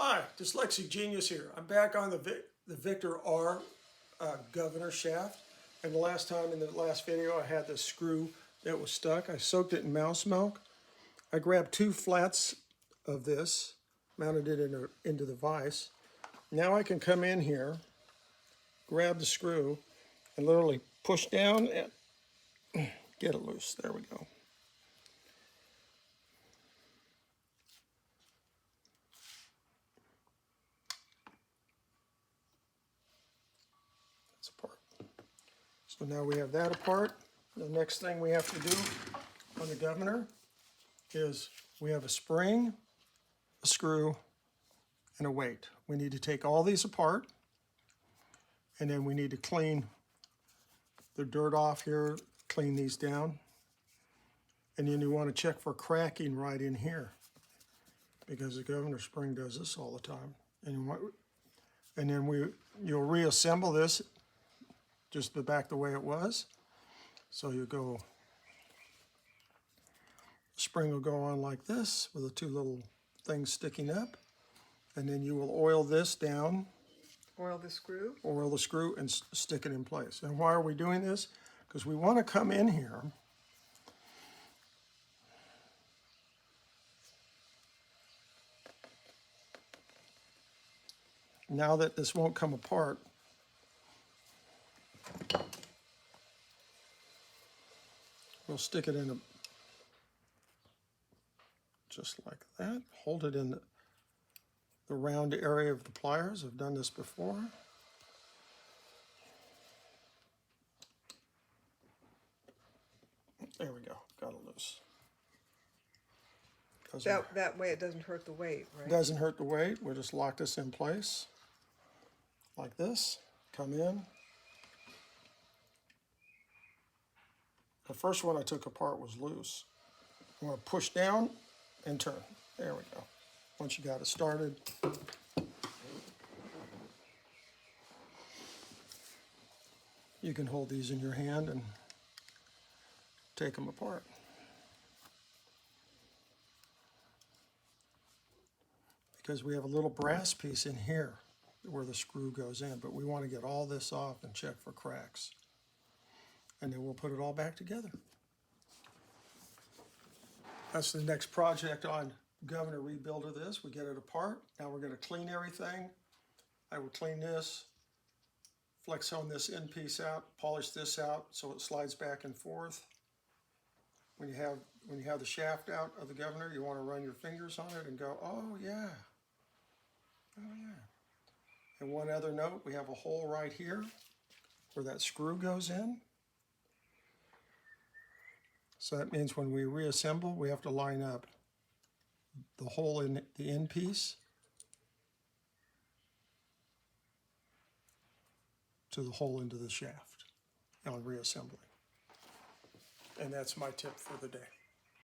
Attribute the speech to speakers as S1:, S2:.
S1: Hi, Dyslexic Genius here. I'm back on the Victor R governor shaft. And the last time in the last video I had the screw that was stuck. I soaked it in mouse milk. I grabbed 2 flats of this, mounted it into the vise. Now I can come in here, grab the screw, and literally push down and get it loose. There we go. That's apart. So now we have that apart. The next thing we have to do on the governor is we have a spring, a screw, and a weight. We need to take all these apart, and then we need to clean the dirt off here, clean these down. And then you want to check for cracking right in here, because the governor spring does this all the time. And then you'll reassemble this just back the way it was. So you go, the spring will go on like this with the 2 little things sticking up. And then you will oil this down.
S2: Oil the screw?
S1: Oil the screw and stick it in place. And why are we doing this? Because we want to come in here now that this won't come apart. We'll stick it in just like that. Hold it in the round area of the pliers. I've done this before. There we go, got it loose.
S2: That way it doesn't hurt the weight, right?
S1: Doesn't hurt the weight. We'll just lock this in place like this. Come in. The first one I took apart was loose. I'm going to push down and turn. There we go. Once you got it started, you can hold these in your hand and take them apart. Because we have a little brass piece in here where the screw goes in, but we want to get all this off and check for cracks. And then we'll put it all back together. That's the next project on governor rebuild of this. We get it apart. Now we're going to clean everything. I will clean this, flex hone this end piece out, polish this out so it slides back and forth. When you have the shaft out of the governor, you want to run your fingers on it and go, oh yeah, oh yeah. And one other note, we have a hole right here where that screw goes in. So that means when we reassemble, we have to line up the hole in the end piece to the hole into the shaft on reassembly. And that's my tip for the day.